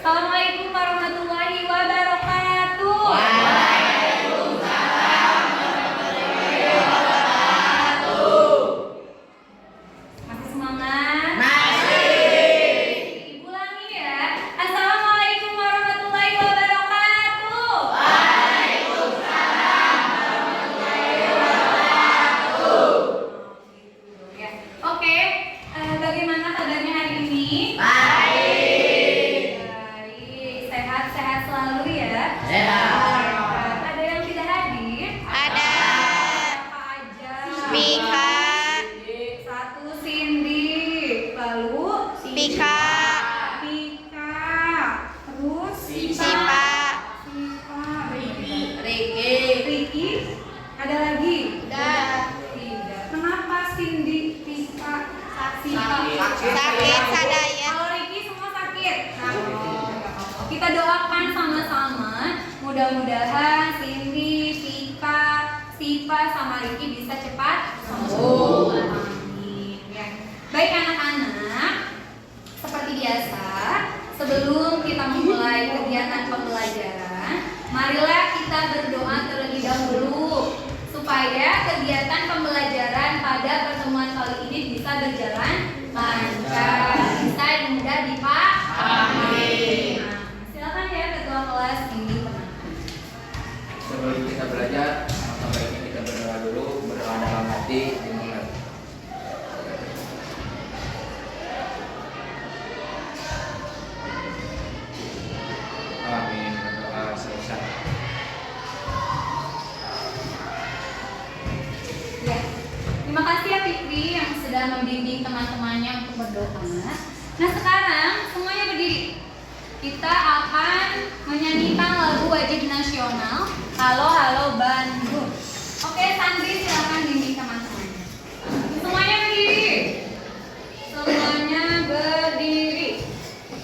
Assalamualaikum warahmatullahi wabarakatuh. Masih semangat? Masih. Ulangi ya. Assalamualaikum warahmatullahi wabarakatuh. Ya. Oke, bagaimana kabarnya hari ini? Baik. Sehat-sehat selalu ya. Ada yang tidak hadir? Ada Apa aja? Mika, Satu Cindy, lalu Pika, terus Sipa, Ricky, ada lagi? Udah. Tidak. Kenapa Cindy, Pika, Sipa? sakit sadaya. Kalau Ricky semua sakit. Kita doakan sama-sama, mudah-mudahan Cindy, Pika, Sipa sama Ricky bisa cepat sembuh. Amin. Ya. Baik anak-anak, seperti biasa, sebelum kita memulai kegiatan pembelajaran, marilah kita berdoa terlebih dahulu supaya kegiatan pembelajaran pada pertemuan kali ini bisa berjalan lancar, bisa mudah dipahami. Nah, silakan ya ketua kelas ini teman-teman. Sebelum kita belajar, sebaiknya kita berdoa dulu, berdoa dalam hati, dimulai. Amin. Berdoa selesai. Ya, terima kasih ya Fikri yang sudah membimbing teman-temannya untuk berdoa. Nah sekarang semuanya berdiri. Kita akan menyanyikan lagu wajib nasional Halo Halo Bandung. Oke Sandri silakan bimbing teman-temannya. Semuanya berdiri. Semuanya berdiri.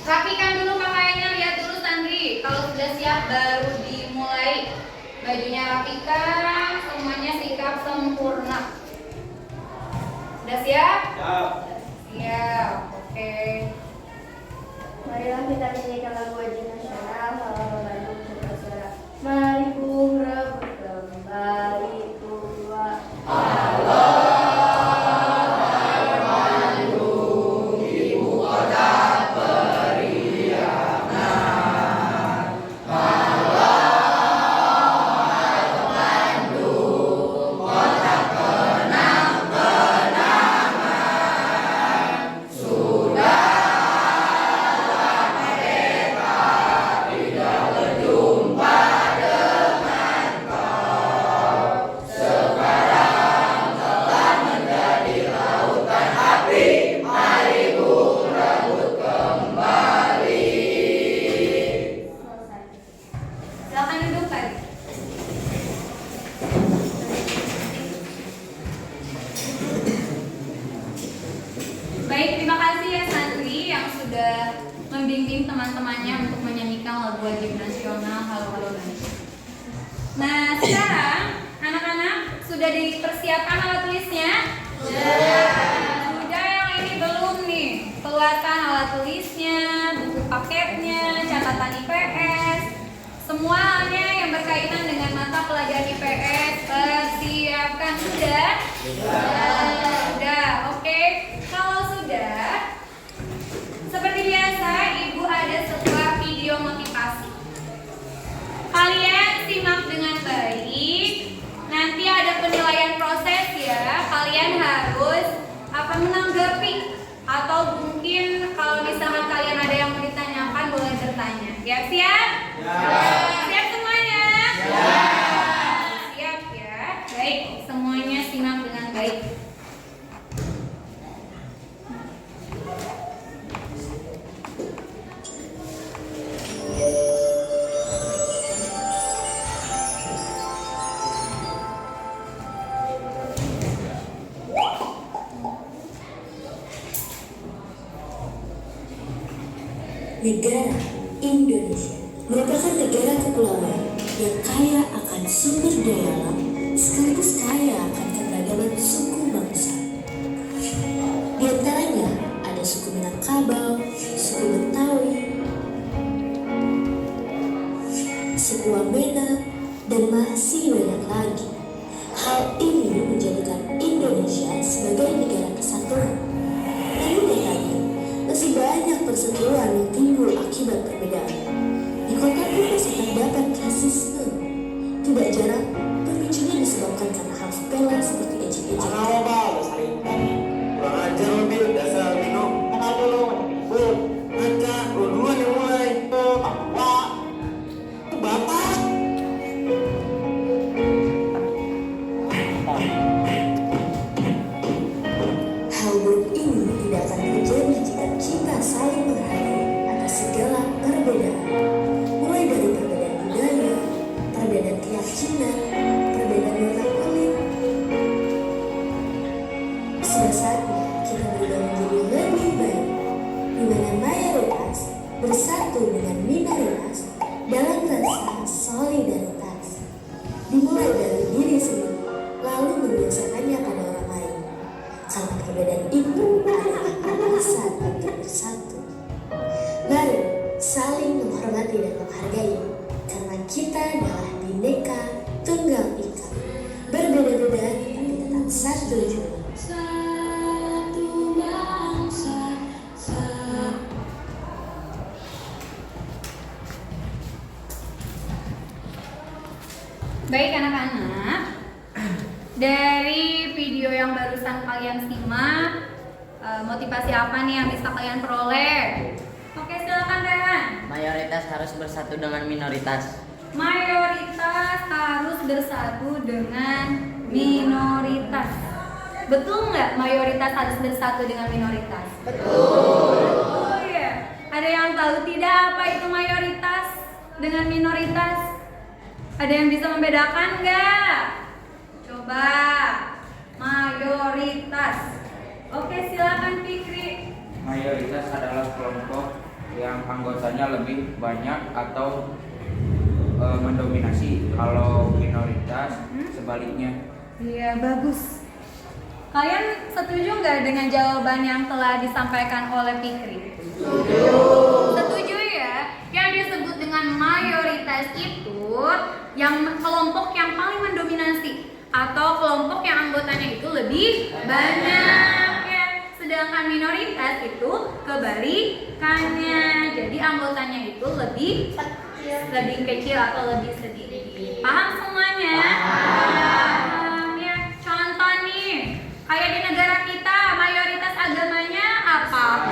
Rapikan dulu pakaiannya, lihat dulu Sandri. Kalau sudah siap baru dimulai. Bajunya rapikan, semuanya sikap sempurna. Sudah siap? Siap. Oke. Marilah kita nyanyikan lagu wajib nasional Halo Bandung bersuara. Mari ku rebut kembali tua. Silakan duduk tadi. Baik, terima kasih ya Sandri yang sudah membimbing teman-temannya untuk menyanyikan lagu wajib nasional Halo Halo Bandung. Nah, sekarang anak-anak sudah dipersiapkan alat tulisnya? Sudah, yang ini belum nih. Keluarkan alat tulisnya, buku paketnya, catatan IPS, semuanya yang berkaitan dengan mata pelajaran IPS persiapkan. Sudah? Sudah. Oke. Kalau sudah, seperti biasa Ibu ada sebuah video motivasi. Kalian simak dengan baik. Nanti ada penilaian proses ya. Kalian harus menanggapi atau mungkin kalau misalkan kalian ada yang mau ditanyakan boleh bertanya. Ya, siap? Siap semuanya? Siap ya. Baik, semuanya simak dengan baik. Negara Indonesia merupakan negara kepulauan yang kaya akan sumber daya alam sekaligus kaya akan keberagaman suku bangsa. Di antaranya ada suku Minangkabau, suku Betawi, wamena, dan masih banyak lagi. Hal ini menjadikan Indonesia sebagai negara kesatuan. Namun nyatanya, masih banyak perseteruan yang timbul akibat perbedaan. Di kota pun masih terdapat rasisme. Tidak jarang, pemicunya disebabkan karena hal sepele seperti ejek-ejek. Kurang ajar lo, Bil. Dasar Bino. Kenapa lo? Bul, ngaca. Lo duluan yang mulai. Bapak. Bapak. Hal buruk ini tidak akan terjadi jika kita saling menghargai atas segala perbedaan. Mulai dari perbedaan budaya, perbedaan keyakinan, perbedaan warna kulit. Sudah saatnya kita berubah menjadi lebih baik, di mana mayoritas bersatu dengan minoritas dalam rasa solidaritas. Dimulai dari diri sendiri, lalu membiasakannya pada orang lain. Karena perbedaan itu adalah alasan untuk bersatu. Mari saling menghormati dan menghargai, karena kita adalah Bhinneka Tunggal Ika. Berbeda-beda tapi tetap satu juga. Baik anak-anak, dari video yang barusan kalian simak, motivasi apa nih yang bisa kalian peroleh? Oke, silakan Rehan. Mayoritas harus bersatu dengan minoritas. Mayoritas harus bersatu dengan minoritas. Betul nggak mayoritas harus bersatu dengan minoritas? Betul. Oh iya. Ada yang tahu tidak apa itu mayoritas dengan minoritas? Ada yang bisa membedakan nggak? Coba. Mayoritas. Oke, silakan Fikri. Mayoritas adalah kelompok yang anggotanya lebih banyak atau mendominasi. Kalau minoritas sebaliknya. Iya, bagus. Kalian setuju nggak dengan jawaban yang telah disampaikan oleh Fikri? Setuju ya? Yang disebut dengan mayoritas itu yang kelompok yang paling mendominasi atau kelompok yang anggotanya itu lebih banyak ya. Sedangkan minoritas itu kebalikannya. Jadi anggotanya itu lebih kecil atau lebih sedikit. Paham semuanya? Paham ya. Contoh nih, kayak di negara kita mayoritas agamanya apa?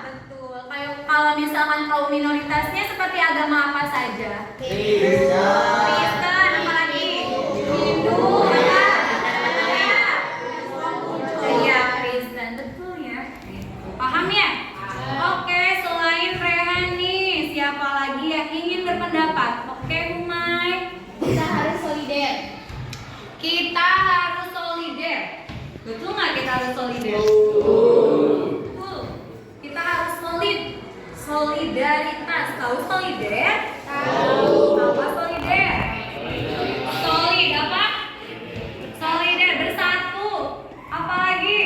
Betul. Kayak kalau misalkan kaum minoritasnya seperti agama apa saja? Kristen, apa lagi? Hindu, apa? Iya, Kristen, betul ya. Paham ya? Oke, selain Rehan nih, siapa lagi yang ingin berpendapat? Oke, Umay. Kita harus solider. Kita harus solider. Betul nggak kita harus solider? Betul. Kita harus solidaritas. Tahu solider? Tahu. Apa solider? Solid apa? Solider, bersatu. Apa lagi?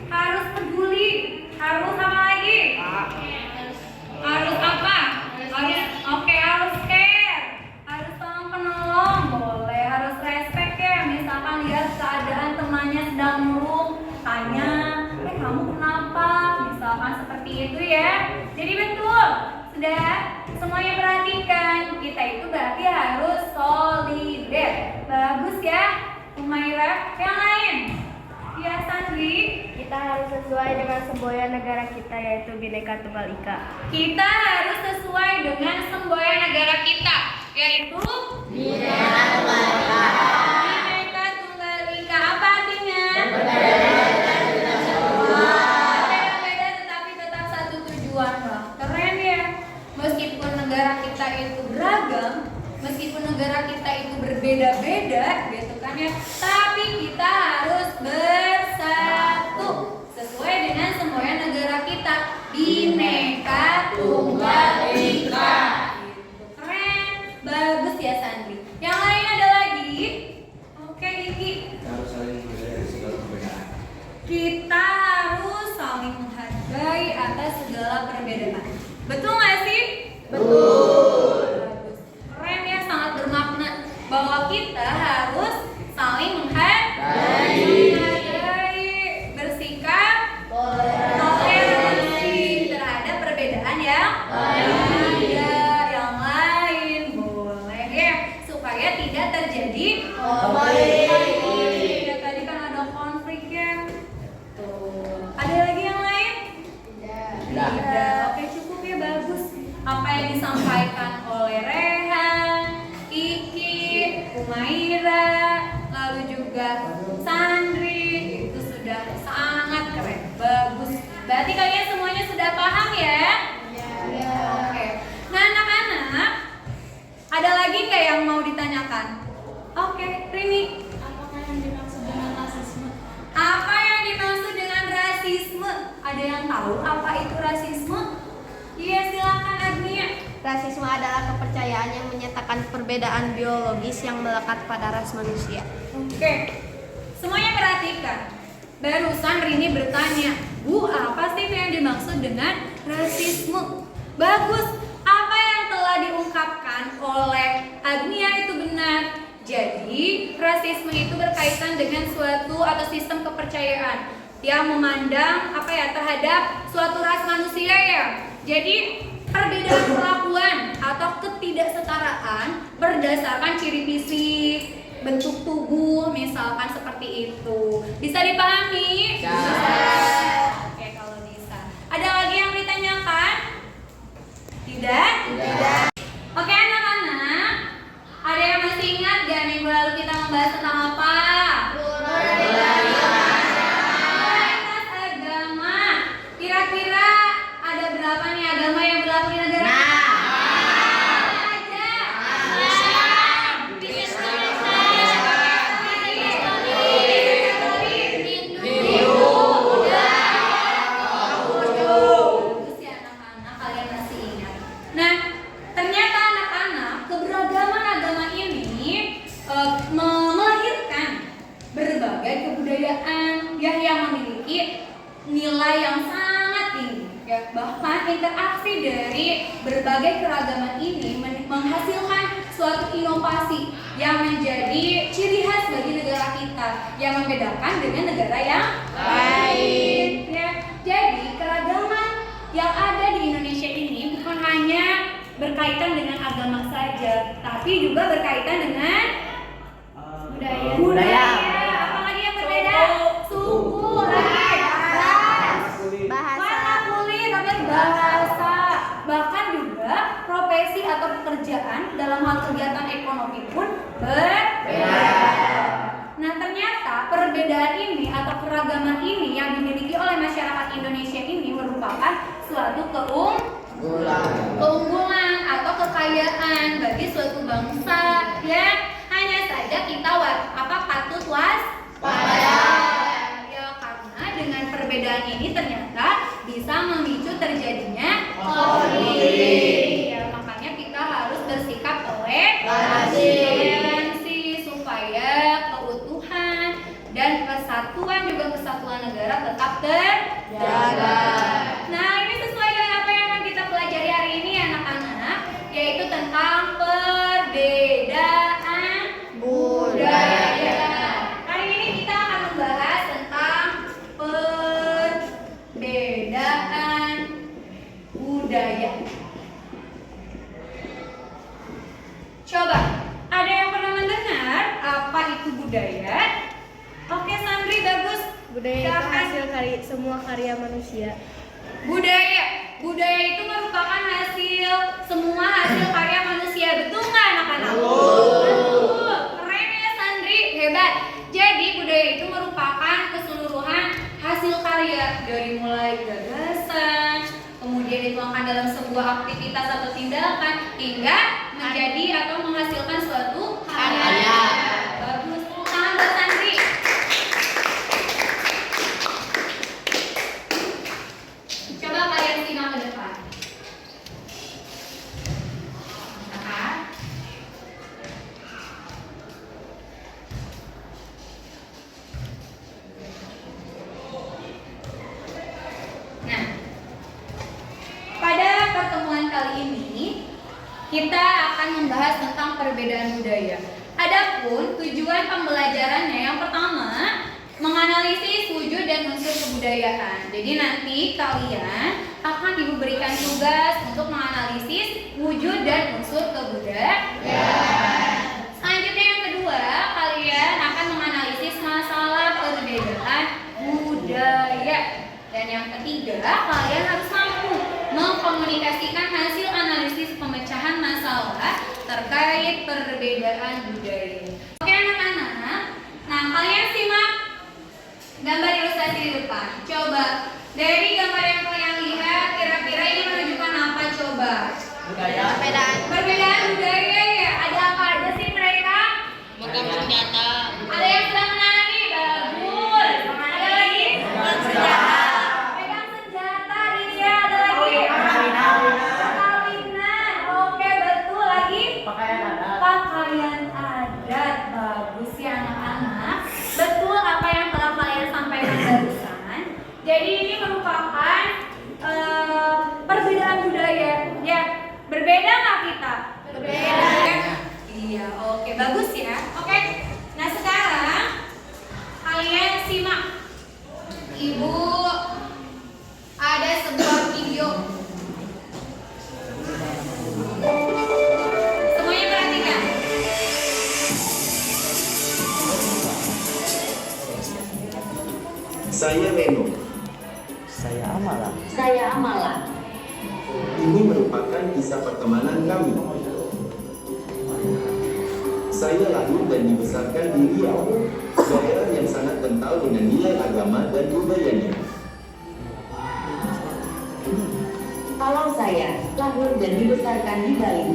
Harus peduli. Harus apa lagi? Harus apa? Harus care. Harus tolong penolong, boleh. Harus respect ya. Misalkan lihat keadaan temannya sedang murung, tanya, kamu kenapa? Misalkan seperti itu ya. Jadi betul. Sudah semuanya perhatikan. Kita itu berarti harus solider. Bagus ya, Umairah. Yang lain? Ya, Sandri. Kita harus sesuai dengan semboyan negara kita, yaitu Bhinneka Tunggal Ika. Kita harus sesuai dengan semboyan negara kita, yaitu Bhinneka Tunggal Ika. Bhinneka Tunggal Ika apa artinya? Beda-beda tetapi tetap satu tujuan. Wah, keren ya. Meskipun negara kita itu beragam, meskipun negara kita itu berbeda-beda, gitu kan ya, tapi kita harus bersatu sesuai dengan semboyan negara kita, Bhinneka Tunggal Ika. Gitu. Keren, bagus ya Sandri. Yang lain ada lagi? Oke, Iki. Kita harus saling menghargai segala perbedaan. Kita harus saling menghargai atas segala perbedaan. Betul nggak sih? Betul. Bagus. kepercayaan yang ada, yang lain boleh ya, supaya tidak terjadi konflik. Ya, tadi kan ada konflik ya. Tuh. Ada lagi yang lain? Tidak. Oke, cukup ya, bagus. Apa yang disampaikan oleh Rehan, Iki, Umaira, lalu juga Sandri, itu sudah sangat keren, bagus. Berarti kalian semuanya sudah paham ya? Ya. Oke. Nah, anak-anak, ada lagi nggak yang mau ditanyakan? Oke, Rini. Apakah yang dimaksud dengan rasisme? Apa yang dimaksud dengan rasisme? Ada yang tahu apa itu rasisme? Iya, silakan Agnia. Rasisme adalah kepercayaan yang menyatakan perbedaan biologis yang melekat pada ras manusia. Oke, semuanya perhatikan. Barusan Rini bertanya, Bu, apa sih yang dimaksud dengan rasisme? Bagus, apa yang telah diungkapkan oleh Agnia itu benar. Jadi, rasisme itu berkaitan dengan suatu atau sistem kepercayaan yang memandang terhadap suatu ras manusia ya. Jadi, perbedaan perlakuan atau ketidaksetaraan berdasarkan ciri fisik, bentuk tubuh, misalkan seperti itu. Bisa dipahami? Bisa. Oke, kalau bisa. Ada lagi yang ditanyakan? Tidak? Tidak. Oke, anak-anak. Ada yang masih ingat gak minggu lalu kita membahas tentang apa? Moralitas agama. Kira-kira ada berapa nih agama yang berlaku di negara kita? Nilai yang sangat tinggi ya, bahkan interaksi dari berbagai keragaman ini menghasilkan suatu inovasi yang menjadi ciri khas bagi negara kita yang membedakan dengan negara yang lain ya. Jadi keragaman yang ada di Indonesia ini bukan hanya berkaitan dengan agama saja, tapi juga berkaitan dengan budaya. Apalagi yang berbeda? Suku, bahasa, bahkan juga profesi atau pekerjaan dalam hal kegiatan ekonomi pun berbeda. Nah, ternyata perbedaan ini atau keragaman ini yang dimiliki oleh masyarakat Indonesia ini merupakan suatu keunggulan atau kekayaan bagi suatu bangsa ya. Hanya saja kita patut waspada ya, karena dengan perbedaan ini ternyata bisa memicu terjadinya konflik. Ya, makanya kita harus bersikap toleransi supaya keutuhan dan kesatuan negara tetap terjaga. Nah, ini sesuai dengan apa yang akan kita pelajari hari ini anak-anak, yaitu tentang perbedaan budaya. Hari ini kita akan membahas tentang perbedaan budaya. Coba, ada yang pernah mendengar apa itu budaya? Oke, Sandri, bagus. Budaya itu hasil semua karya manusia. Budaya itu merupakan semua hasil karya manusia, betul nggak anak-anak? Keren ya Sandri, hebat. Jadi budaya itu merupakan keseluruhan hasil karya dari mulai gagasan, kemudian dituangkan dalam sebuah aktivitas atau tindakan hingga menjadi atau menghasilkan suatu karya. Bagus, tangan buat Sandri. Coba kalian simak ke depan. Nah, pada pertemuan kali ini kita akan membahas tentang perbedaan budaya. Adapun tujuan pembelajarannya yang pertama menganalisis wujud dan unsur kebudayaan. Jadi nanti kalian akan Ibu berikan tugas untuk menganalisis wujud dan unsur kebudayaan. Selanjutnya yang kedua, kalian akan menganalisis masalah perbedaan budaya. Dan yang ketiga, kalian harus mampu mengkomunikasikan hasil analisis pemecahan masalah terkait perbedaan budaya. Oke anak-anak, nah kalian simak gambar ilustrasi di depan. Coba dari gambar yang kalian lihat, kira-kira ini menunjukkan apa coba? Perbedaan budaya ya. Ada apa aja sih mereka? Megang senjata. Ada yang sedang menari, bagus. Ada lagi? Pegang senjata, iya. Ada lagi? Perkawinan. Oke, betul. Lagi? Pakaian adat. Bagus ya anak-anak. Betul apa yang telah kalian sampaikan barusan. Jadi ini merupakan perbedaan budaya. Ya, berbeda nggak kita? Berbeda. Iya, oke, bagus ya. Oke. Nah, sekarang kalian simak. Ibu ada sebuah video. Semuanya perhatikan. Saya Reno. Saya Amala. Ini merupakan kisah pertemanan kami. Saya lahir dan dibesarkan di Riau, daerah yang sangat kental dengan nilai agama dan budayanya. Kalau saya lahir dan dibesarkan di Bali,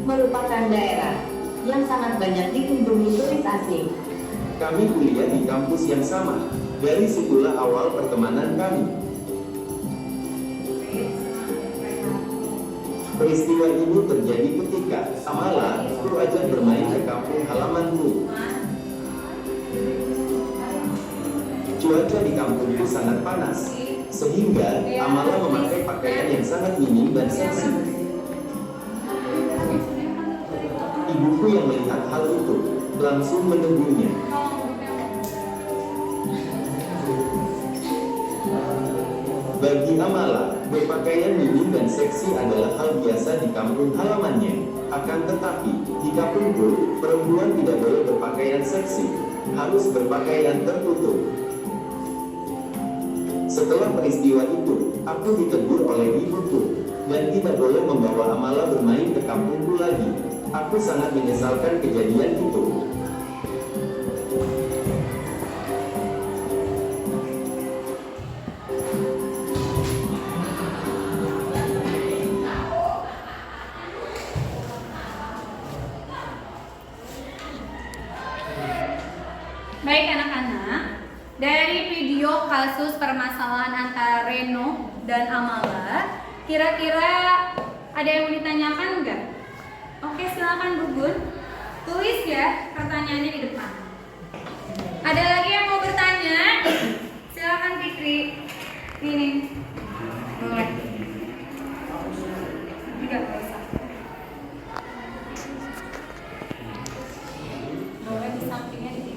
merupakan daerah yang sangat banyak dikunjungi turis asing. Kami kuliah di kampus yang sama. Dari situlah awal pertemanan kami. Peristiwa ini terjadi ketika Amala ajak bermain ke kampung halamanku. Cuaca di kampungku sangat panas, sehingga Amala memakai pakaian yang sangat minim dan seksi. Ibuku yang melihat hal itu langsung menegurnya. Bagi Amala, berpakaian minim dan seksi adalah hal biasa di kampung halamannya. Akan tetapi, di kampungku, perempuan tidak boleh berpakaian seksi, harus berpakaian tertutup. Setelah peristiwa itu, aku ditegur oleh ibuku, dan tidak boleh membawa Amala bermain ke kampungku lagi. Aku sangat menyesalkan kejadian itu. Baik anak-anak, dari video kasus permasalahan antara Reno dan Amala, kira-kira ada yang mau ditanyakan enggak? Oke, silakan Gugun. Tulis ya pertanyaannya di depan. Ada lagi yang mau bertanya? Silakan Fikri. Ini. Boleh. Tidak usah. Boleh di sampingnya di sini.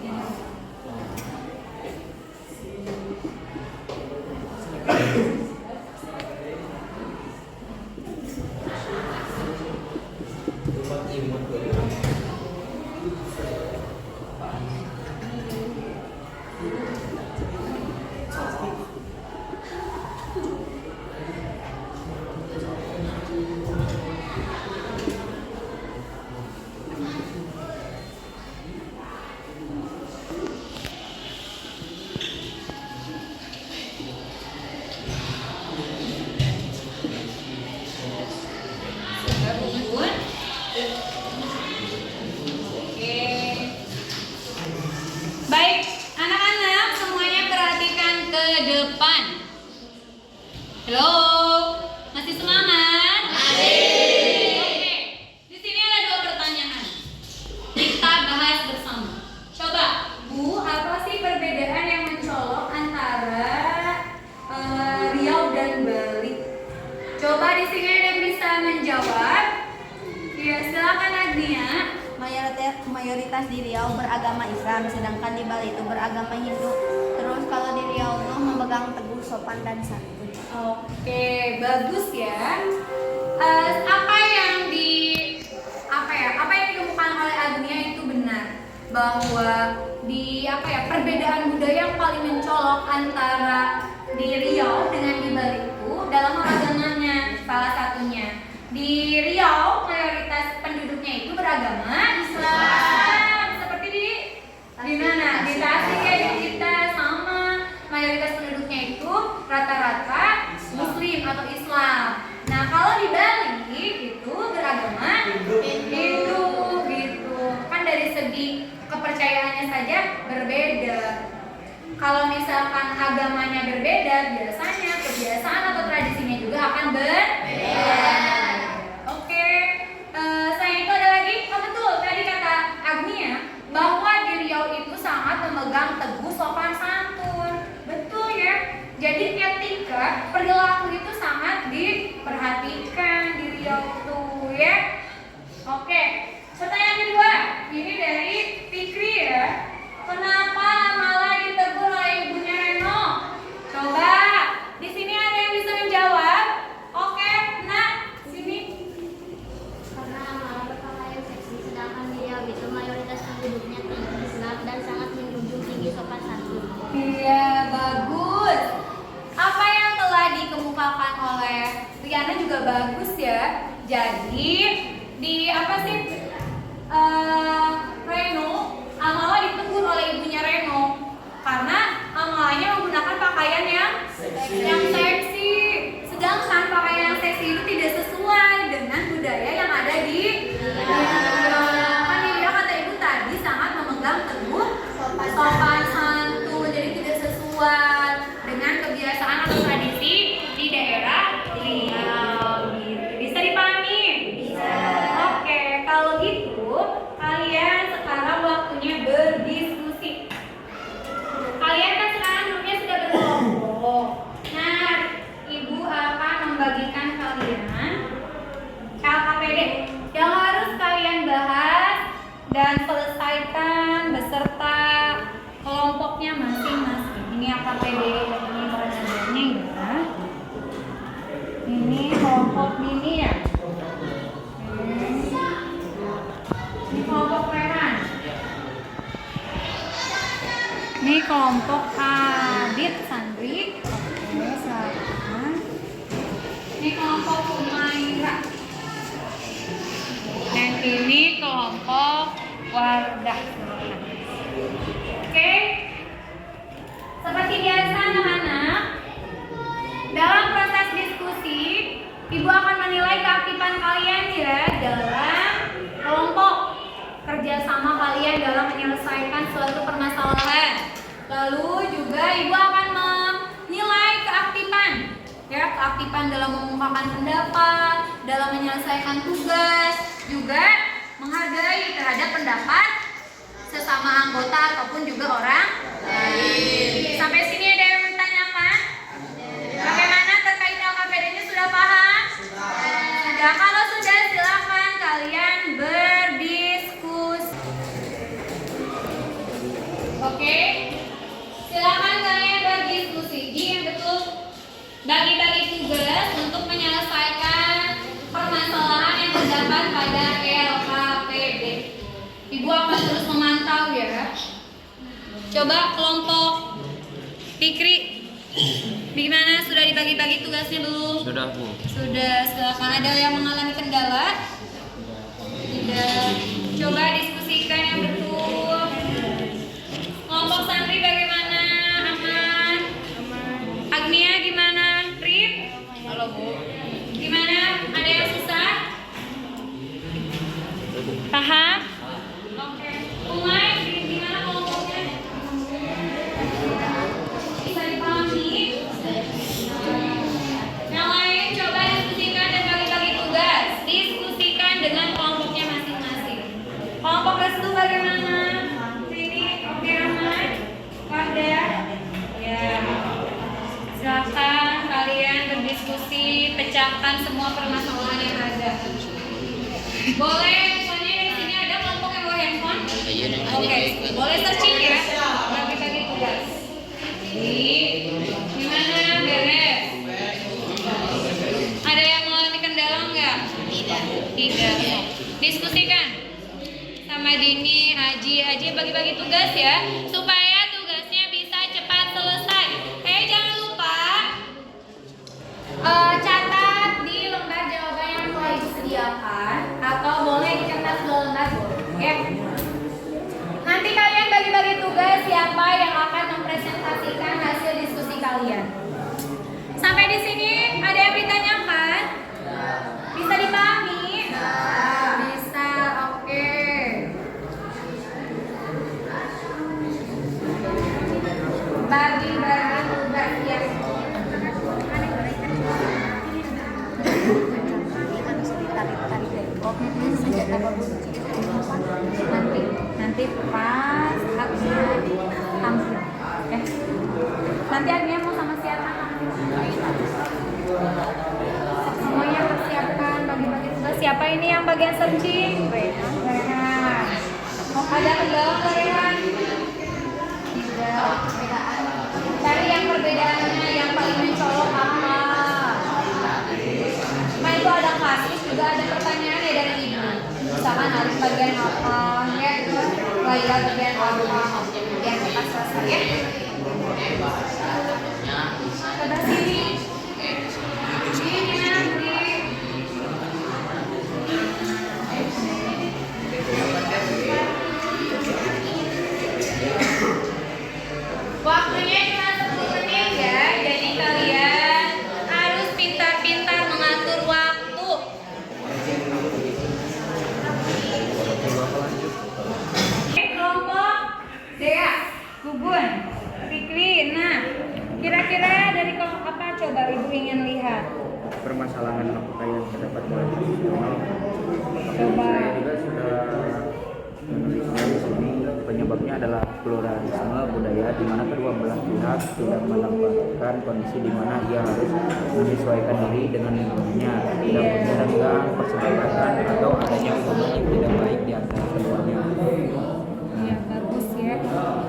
Baik, anak-anak semuanya perhatikan ke depan. Halo, masih semangat? Masih. Oke, di sini ada 2 pertanyaan. Kita bahas bersama. Coba, Bu, apa sih perbedaan yang mencolok antara Riau dan Bali? Coba di sini ada yang bisa menjawab. Ya, silakan Agnia. Mayoritas di Riau beragama Islam, sedangkan di Bali itu beragama Hindu. Terus kalau di Riau tuh memegang teguh sopan dan santun. Oke, bagus ya. Apa yang dikemukakan oleh Agnia itu benar, bahwa di perbedaan budaya yang paling mencolok antara di Riau dengan di Bali itu dalam agamannya. Salah satunya di Riau mayoritas penduduknya itu beragama Islam, seperti di mana di Tasik ya, di kita sama mayoritas penduduknya itu rata-rata Muslim atau Islam. Nah kalau di Bali itu beragama Hindu gitu, kan dari segi kepercayaannya saja berbeda. Kalau misalkan agamanya berbeda, biasanya kebiasaan atau tradisinya juga akan berbeda. Oke, selain itu ada lagi, betul tadi kata Agnia bahwa di Riau itu sangat memegang teguh sopan santun. Betul ya. Jadi etika perilaku itu sangat diperhatikan di Riau tuh ya. Oke, pertanyaan kedua ini dari Fikri ya. Kenapa malah ditegur oleh ibunya Reno? Coba di sini ada yang bisa menjawab? Oke, nak sini. Karena malah berpakaian seksi, sedangkan dia itu mayoritas penduduknya tinggi Islam dan sangat menjunjung tinggi sopan santun. Iya, bagus. Apa yang telah dikemukakan oleh Riana juga bagus ya. Jadi di Reno, Amala ditegur oleh ibunya Reno karena Amalanya menggunakan pakaian yang seksi. Sedangkan pakaian yang seksi itu tidak sesuai dengan budaya yang ada di kan dia kata ibu tadi sangat memegang teguh sopan santun, jadi tidak sesuai dengan kebiasaan atau tradisi di daerah Riau. Bisa dipahami? Bisa. Oke, kalau gitu kalian sekarang waktunya berdiskusi. Kalian kan sekarang duduknya sudah berkelompok. Nah, ibu akan membagikan kalian LKPD yang harus kalian bahas dan selesaikan beserta kelompoknya masing-masing. Ini LKPD dan ini pelajarannya ya. Ini kelompok ini ya. Ini kelompok Rehan. Ini kelompok Adit Sandri. Oke, silakan. Ini kelompok Umaira. Dan ini kelompok Wardah. Oke. Seperti biasa anak-anak, dalam proses diskusi, ibu akan menilai keaktifan kalian ya dalam kelompok, kerjasama kalian dalam menyelesaikan suatu permasalahan. Lalu juga ibu akan menilai keaktifan dalam mengungkapkan pendapat, dalam menyelesaikan tugas, juga menghargai terhadap pendapat sesama anggota ataupun juga orang lain. Sampai sini ada yang bertanya-tanya? Bagaimana terkait LKPD-nya, sudah paham? Sudah. Kalau sudah, silakan kalian berdiskusi. Oke, silakan kalian berdiskusi. Yang betul bagi-bagi tugas untuk menyelesaikan permasalahan yang terdapat pada LKPD. Ibu akan terus memantau ya. Coba kelompok Fikri, gimana? Sudah dibagi-bagi tugasnya belum? Sudah, Bu. Sudah. Silakan. Ada yang mengalami kendala? Tidak. Coba diskusikan yang betul. Kelompok santri bagaimana? Aman? Agnia gimana? Rip? Halo, Bu. Gimana? Ada yang susah? Paham? Oke. Umay, gimana kelompoknya? Bisa dipahami? Yang lain coba diskusikan dan bagi-bagi tugas. Diskusikan dengan kelompoknya masing-masing. Kelompok restu bagaimana? Sini, oke aman? Wardah? Ya. Silakan kalian berdiskusi, pecahkan semua permasalahan yang ada. Boleh, pokoknya di sini ada kelompok yang bawa handphone. Oke, boleh searching ya. Bagi-bagi tugas. Jadi, gimana? Beres? 3. Diskusikan sama Dini, Aji bagi-bagi tugas ya, supaya tugasnya bisa cepat selesai. Jangan lupa catat di lembar jawaban yang telah disediakan, atau boleh dicatat ke lembar ya. Nanti kalian bagi-bagi tugas siapa yang akan mempresentasikan hasil diskusi kalian. Sampai di sini ada yang ditanyakan? Bisa dipahami? Bisa, oke. Bagi-bagi tugas ya. Nanti pas haknya tampil. Nanti Agnia mau sama siapa? Semuanya persiapkan bagi-bagi tugas. Siapa ini yang bagian searching? Rehan. Mau ada kendala ke Rehan? Tidak. Cari yang perbedaannya, yang paling mencolok apa? Nah itu ada kasus, juga ada pertanyaan ya dari ibu. Misalkan harus bagian apa? Ya, Laila bagian apa? Yang kita selesai ya. Sebelah sini. Sini nanti. Waktunya cuma 10 menit ya. Jadi kalian harus pintar-pintar mengatur waktu. Kelompok Dea, Gugun, Fikri. Nah, kira-kira dari kelompok apa coba ibu ingin lihat? Permasalahan apakah yang terdapat dalam nasional? Coba. Saya juga sudah menulisnya di sini. Penyebabnya adalah pluralisme budaya di mana kedua belah pihak tidak menempatkan kondisi di mana ia harus menyesuaikan diri dengan lingkungannya, tidak menyerangkan persahabatan atau adanya hubungan yang tidak baik di antara keduanya. Iya, bagus ya.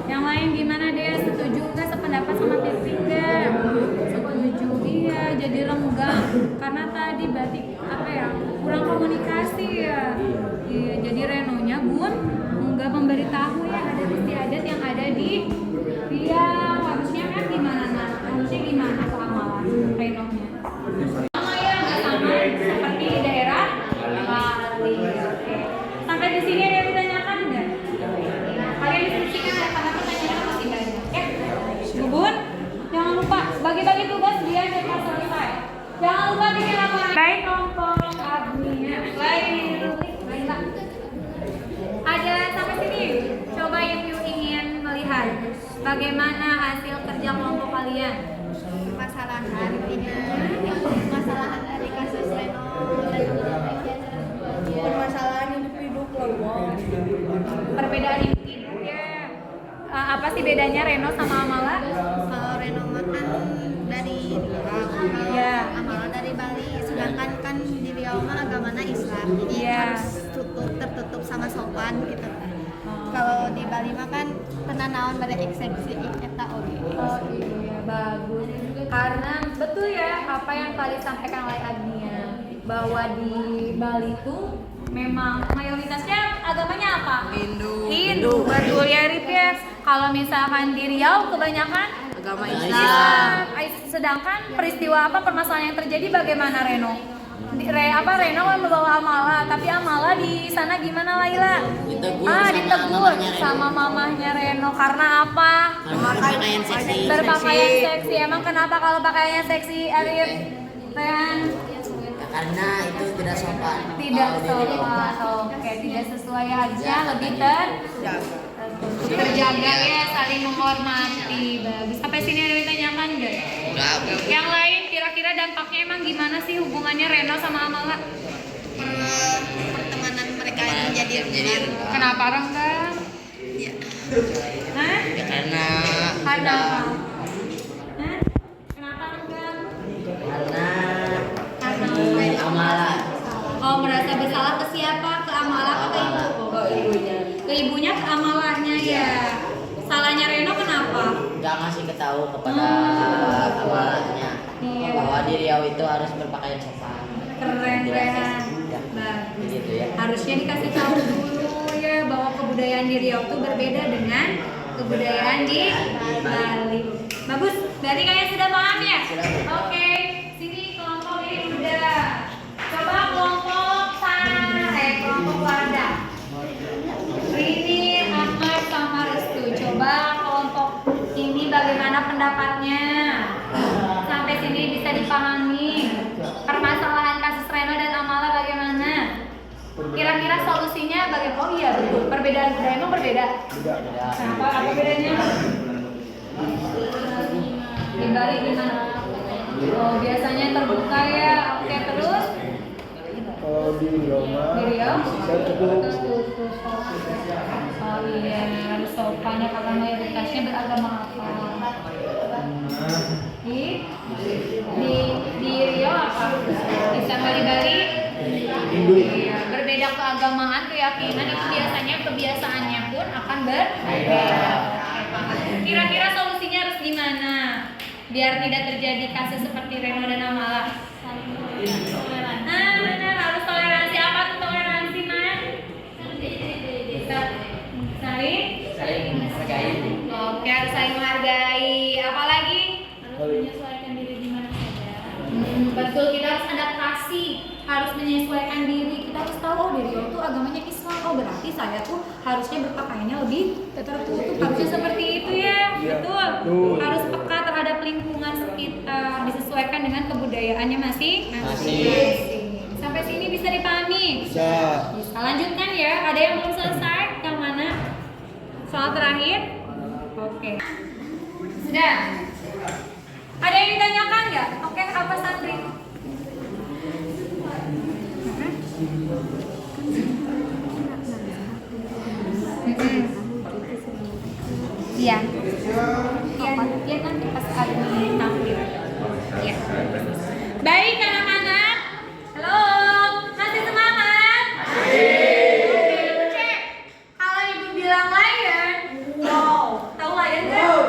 Yang lain gimana deh? Setuju nggak sependapat sama Fikri nggak? Setuju. Iya, jadi renggang karena tadi berarti apa ya? Kurang komunikasi ya. Iya, jadi Renonya Bun nggak memberitahu ya ada istiadat yang ada di Riau. Harusnya kan gimana harusnya gimana keamalan Renonya? Sama ya, nggak sama seperti di daerah Bali. Oke. Sampai di sini ada yang ditanyakan nggak? Kalian diskusikan ya, karena pertanyaannya masih banyak ya. Bubun, jangan lupa bagi-bagi tugas dia cepat selesai. Jangan lupa bikin laporan. Baik kelompok Agnia. Baiklah. Ada sampai sini. Coba yang ingin melihat bagaimana hasil kerja kelompok kalian. Permasalahan dari kasus Reno dan permasalahan individu kelompok. Perbedaan individu ya. Apa sih bedanya Reno sama Amala? Kalau Reno makan dari Riau, Ya. Amala dari Bali, sedangkan kan di Riau mah agamanya Islam, jadi Ya. harus tertutup sama sopan gitu. Kalau di Bali mah kan kena naon pada eksepsi eta oge. Oh iya, bagus. Karena betul ya apa yang tadi sampaikan oleh Agnia, bahwa di Bali itu memang mayoritasnya agamanya apa? Hindu. Betul ya Rip ya. Kalau misalkan di Riau kebanyakan Agama Islam. Sedangkan peristiwa apa permasalahan yang terjadi bagaimana Reno? Reno kan membawa Amala, tapi Amala di sana gimana Laila? Ditegur sama mamahnya Reno karena apa? Berpakaian seksi. Berpakaian seksi. Emang kenapa kalau pakaiannya seksi, Arif? Rehan? Karena itu tidak sopan. Tidak sopan. Oke, tidak sesuai aja, lebih terjaga ya, saling menghormati. Bagus. Sampai sini ada yang ditanyakan nggak? Yang lain kira-kira dampaknya emang gimana sih hubungannya Reno sama Amala? Pertemanan mereka yang menjadi Kenapa renggang? ya. Hah? Ya, karena Hah? Kenapa renggang? karena amalan. Oh, merasa bersalah ke siapa? Ke Amala atau ke ibu? Oh, ibunya. Ke ibunya, ke Amalanya ya. Salahnya Reno kenapa? Gak ngasih ketahu kepada amalannya Iya. bahwa di Riau itu harus berpakaian sopan. Keren, Tidak Rehan. seksi. Ya. Bagus. Harusnya dikasih tahu dulu ya bahwa kebudayaan di Riau itu berbeda dengan kebudayaan di Bali. Bagus, berarti kalian sudah paham ya? Oke, sini kelompok ini udah. Coba kelompok kelompok Wardah. Rini, Ahmad, sama Restu. Coba kelompok ini bagaimana pendapatnya? Sampai sini bisa dipahami. Permasalahan kasus Reno dan Amala bagaimana? Kira-kira solusinya bagaimana? Oh iya betul. Perbedaan budaya emang berbeda. Nah, apa bedanya? Di Bali gimana? Oh biasanya terbuka ya. Oke terus? Kalau di Riau saya cukup. Oh iya, harus sopan ya karena mayoritasnya beragama apa? Di Riau apa? Bisa Bali-Bali? Iya, berbeda keagamaan, keyakinan itu biasanya kebiasaannya pun akan berbeda. Kira-kira solusinya harus gimana? Biar tidak terjadi kasus seperti Reno dan Amala. Nah, benar harus toleransi. Apa tuh toleransi, Man? Saling menghargai. Oke, harus saling menghargai. Apalagi? Harus menyesuaikan diri di mana saja. Betul, kita harus adaptasi, harus menyesuaikan diri. Kita harus tahu oh di Riau tuh agamanya Islam. Oh berarti saya tuh harusnya berpakaiannya lebih tertutup. Harusnya seperti itu ya. Betul. Harus peka terhadap lingkungan sekitar, disesuaikan dengan kebudayaannya masing-masing. Sampai sini bisa dipahami? Bisa. Lanjutkan ya. Ada yang belum selesai? Yang mana? Soal terakhir? Oke. Sudah. Ada yang ditanyakan nggak? Oke, apa Sandri? Iya. Iya nanti pas admin tampil. Iya. Baik anak-anak. Halo, masih semangat? Masih. Cek. Kalau ibu bilang lion, tahu lion nggak?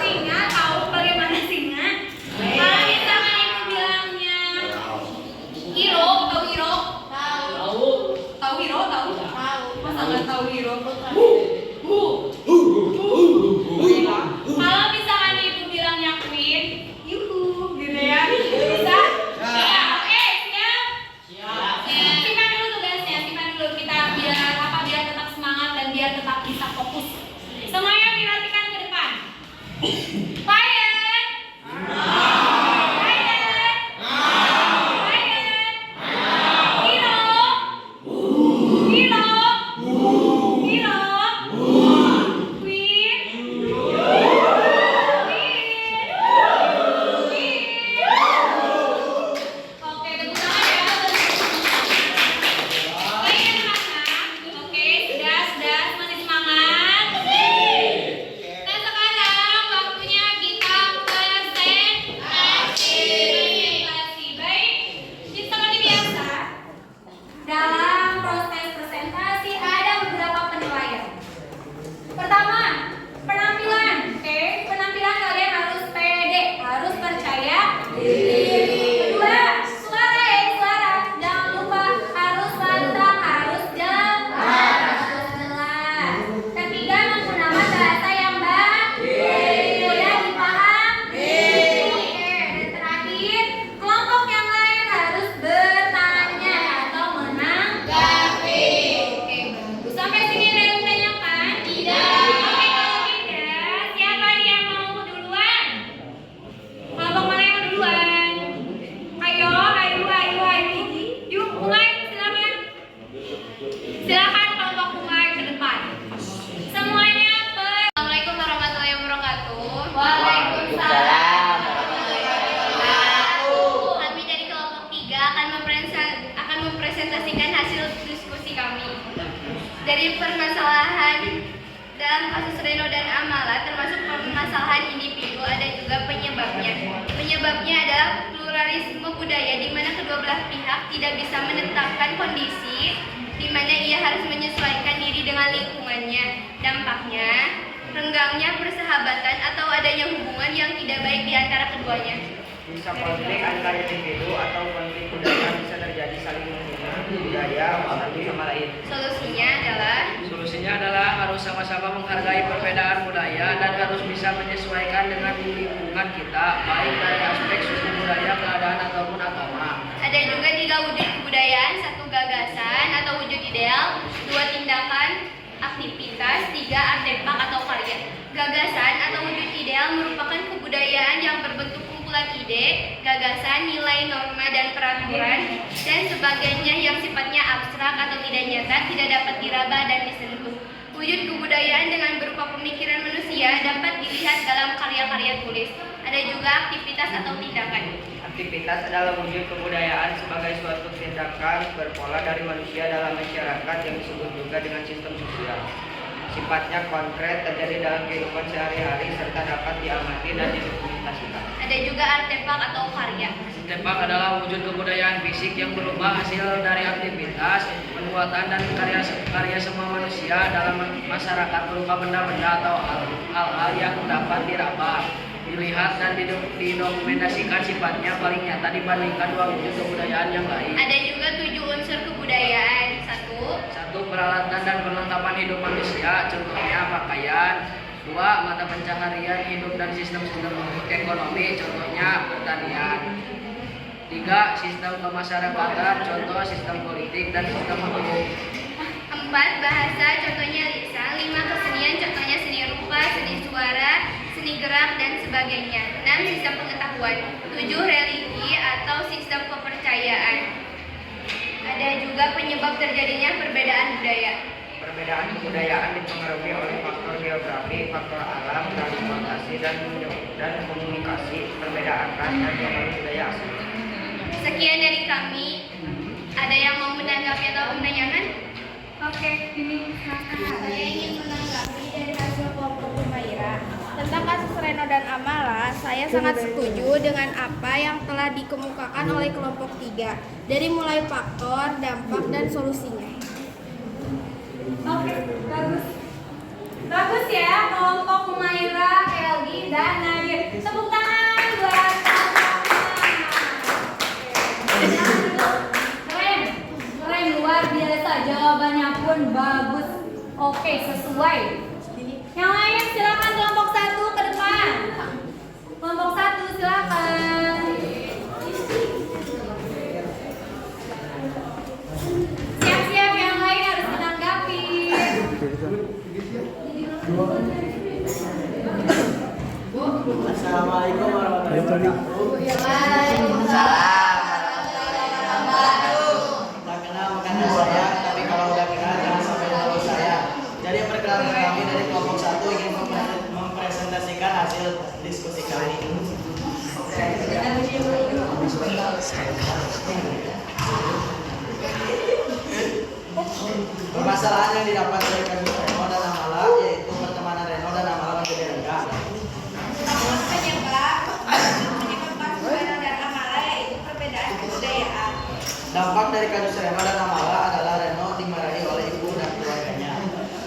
Singa, tahu bagaimana singa? Kalau misalkan ibu bilangnya hero, tahu hero? Tahu. Tahu hero? Tahu. Masa nggak tahu hero? Kalau misalkan ibu bilangnya queen, yuhu, gitu ya, bisa? Ya, oke, siap? Siap. Simpan dulu tugasnya, simpan dulu kita biar tetap semangat dan biar tetap bisa fokus. Semuanya perhatikan ke depan. Lion. Dalam proses presentasi ada beberapa penilaian. Pertama, penampilan. Oke, penampilan kalian harus pede, harus percaya diri. Kedua, suara. Jangan lupa harus lantang, harus jelas, harus jelas. Ketiga, menggunakan bahasa yang mudah dipahami. Oke, dan terakhir, kelompok yang lain harus bertanya atau menanggapi. Oke, bagus. Sampai sini ada yang ditanyakan? Tidak. Oke, kalau tidak, siapa yang mau duluan? Kelompok mana yang mau duluan? Ayo. Yuk, mulai, silakan. Silakan kelompok mulai ke depan. Semuanya Assalamualaikum warahmatullahi wabarakatuh. Waalaikumsalam warahmatullahi wabarakatuh. Kami dari kelompok 3 akan mempresentasikan hasil diskusi kami. Dari permasalahan dalam kasus Reno dan Amala, termasuk permasalahan individu, ada juga penyebabnya. Penyebabnya adalah pluralisme budaya, di mana kedua belah pihak tidak bisa menetapkan kondisi di mana ia harus menyesuaikan diri dengan lingkungannya. Dampaknya, renggangnya persahabatan atau adanya hubungan yang tidak baik di antara keduanya. Bisa konflik antar individu atau konflik budaya bisa terjadi saling menghina Solusinya adalah harus sama-sama menghargai perbedaan budaya dan harus bisa menyesuaikan dengan lingkungan kita, baik dari aspek suku budaya, keadaan ataupun agama. Ada juga 3 wujud kebudayaan, 1 gagasan atau wujud ideal, 2 tindakan, aktivitas, 3 artefak atau karya. Gagasan atau wujud ideal merupakan kebudayaan yang berbentuk kumpulan ide, gagasan, nilai, norma, dan peraturan, dan sebagainya yang sifatnya abstrak atau tidak nyata, tidak dapat diraba dan disentuh. Wujud kebudayaan dengan berupa pemikiran manusia dapat dilihat dalam karya-karya tulis. Ada juga aktivitas atau tindakan. Aktivitas adalah wujud kebudayaan sebagai suatu tindakan berpola dari manusia dalam masyarakat yang disebut juga dengan sistem sosial. Sifatnya konkret, terjadi dalam kehidupan sehari-hari serta dapat diamati dan didokumentasikan. Ada juga artefak atau karya. Artefak adalah wujud kebudayaan fisik yang berupa hasil dari aktivitas, perbuatan dan karya semua manusia dalam masyarakat berupa benda-benda atau hal-hal yang dapat diraba, dilihat dan didokumentasikan. Sifatnya paling nyata dibandingkan 2 wujud kebudayaan yang lain. Ada juga 7 unsur kebudayaan. 1. Peralatan dan perlengkapan hidup manusia, contohnya pakaian. 2. Mata pencaharian hidup dan sistem-sistem ekonomi, contohnya pertanian. 3. Sistem kemasyarakatan, contoh sistem politik dan sistem hukum. 4. Bahasa, contohnya lisan. 5. Kesenian, contohnya seni rupa, seni suara, seni gerak, dan sebagainya. 6. Sistem pengetahuan. 7. Religi atau sistem kepercayaan. Ada juga penyebab terjadinya perbedaan budaya. Perbedaan kebudayaan dipengaruhi oleh faktor geografi, faktor alam, transportasi, dan komunikasi, perbedaan ras, dan pengaruh budaya asli. Sekian dari kami. Ada yang mau menanggapi atau menanyakan? Oke, ini silakan. Saya ingin menanggapi dari hasil kelompok Humaira. Tentang kasus Reno dan Amala, saya sangat setuju dengan apa yang telah dikemukakan oleh kelompok 3, dari mulai faktor, dampak, dan solusinya. Oke, bagus. Bagus ya, kelompok Humaira, Elgi, dan Nadir. Tepuk tangan buat keren, keren, luar biasa. Jawabannya pun bagus. Oke, sesuai. Yang lain silakan kelompok 1 ke depan. Kelompok 1 silakan. Siap-siap, yang lain harus menanggapi. Assalamualaikum warahmatullahi wabarakatuh. Tak kenal makanan saya, tapi kalau udah kenal jangan sampai tahu saya. Jadi perkenalkan kami dari kelompok 1 ingin mempresentasikan hasil diskusi kami. Permasalahan yang didapat dari kasus Reno dan Amala yaitu pertemanan Reno dan Amala menjadi rendah. Penyebab kasus Reno dan Amala yaitu perbedaan kebudayaan. Dampak dari kasus Reno dan Amala adalah Reno dimarahi oleh ibu dan keluarganya.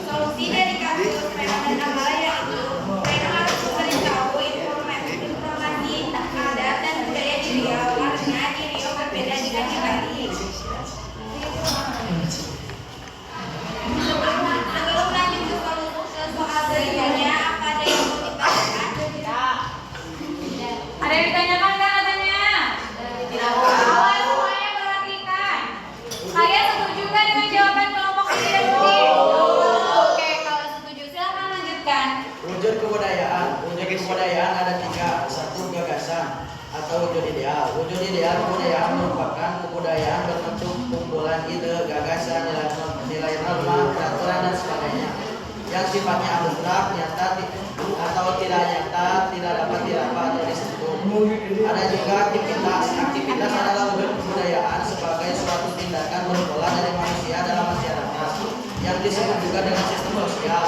Solusi dari kasus Reno dan Amala yaitu Reno harus memberitahu informasi adat dan budaya di Riau karena di Riau berbeda dengan di Bali. Sebelum lanjut ke soal berikutnya, apa ada yang mau ditanyakan? Ada yang ditanyakan nggak katanya? Awas semuanya perhatikan. Kalian setuju nggak dengan jawaban kelompok ini dan Budi? Oke, kalau setuju silakan lanjutkan. Wujud kebudayaan ada 3. 1. Gagasan atau wujud ideal. Wujud ideal kebudayaan merupakan kebudayaan berbentuk kumpulan ide, gagasan, nilai norma, peraturan, dan sebagainya yang sifatnya abstrak, nyata atau tidak nyata, tidak dapat diraba atau disentuh. Ada juga aktivitas. Aktivitas adalah wujud kebudayaan sebagai suatu tindakan berpola dari manusia dalam masyarakat yang disebut juga dengan sistem sosial.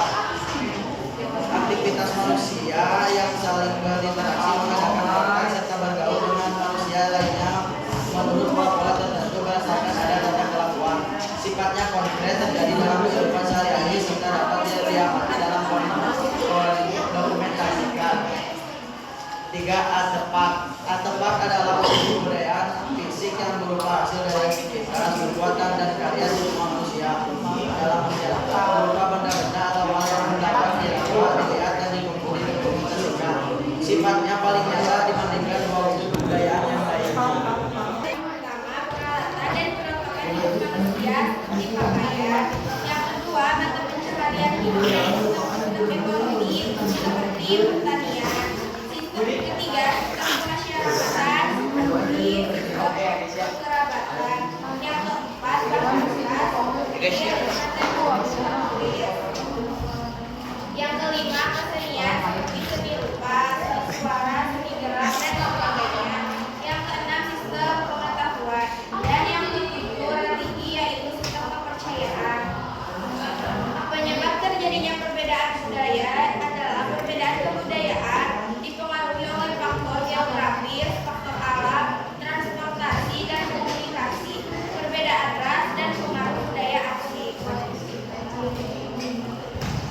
Aktivitas manusia yang saling berinteraksi, mengadakan kontak serta bergaul dengan manusia lainnya menurut pola tertentu berdasarkan adat dan kelakuan. Sifatnya konkret, terjadi dalam kehidupan sehari-hari serta dapat diamati dalam dokumentasikan. 3. Artefak. Artefak adalah kebudayaan fisik yang berupa hasil dari aktivitas, perbuatan, dan karya semua manusia arti pakaian. Yang kedua, mata pencaharian hidup dan sistem ekonomi seperti pertanian. Sistem ketiga, sistem kemasyarakatan seperti kekerabatan. Yang keempat, yang kelima, kesenian seperti seni rupa, seni suara, seni gerak, dan sebagainya. Yang keenam, sistem pengetahuan. Dan yang ketujuh, religi, yaitu sistem kepercayaan. Penyebab terjadinya perbedaan budaya adalah perbedaan kebudayaan dipengaruhi oleh faktor geografis, faktor alam, transportasi, dan komunikasi, perbedaan ras, dan pengaruh budaya asing.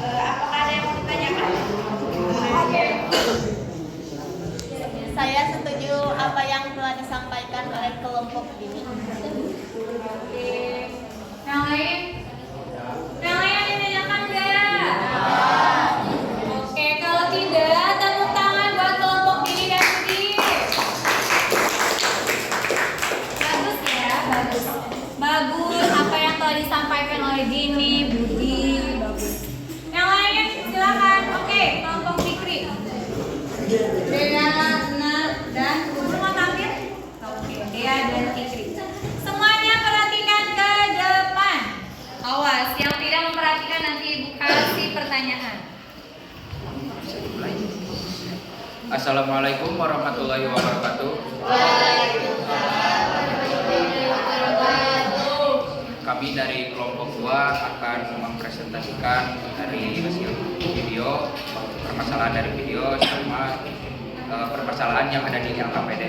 Apakah ada yang mau ditanyakan? Saya setuju apa yang telah disampaikan oleh kelompok ini. Oke. Yang lain? Yang lain yang ditanyakan enggak? Oke, kalau tidak, tepuk tangan buat kelompok ini dan Budi. Bagus ya, bagus. Bagus apa yang telah disampaikan oleh Dini, Budi, bagus. Yang lain silakan. Oke, kelompok Fikri. Dea, dan semua tampil? Oke, Dea dan Fikri. Semuanya perhatikan ke depan. Awas, yang tidak memperhatikan nanti Ibu kasih pertanyaan. Assalamualaikum warahmatullahi wabarakatuh. Kami dari kelompok 2 akan mempresentasikan dari hasil video, permasalahan dari video sama permasalahan yang ada di LKPD.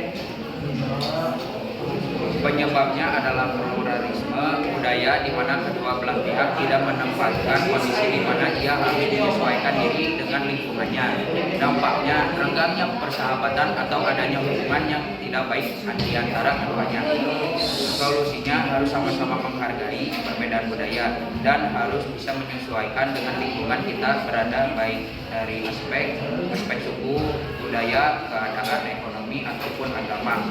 Penyebabnya adalah pluralisme budaya di mana kedua belah pihak tidak menempatkan kondisi di mana ia harus menyesuaikan diri dengan lingkungannya. Dampaknya renggangnya persahabatan atau adanya hubungan yang tidak baik di antara keduanya. Solusinya harus sama-sama menghargai perbedaan budaya dan harus bisa menyesuaikan dengan lingkungan kita berada, baik dari aspek suku, budaya, keadaan ekonomi ataupun agama.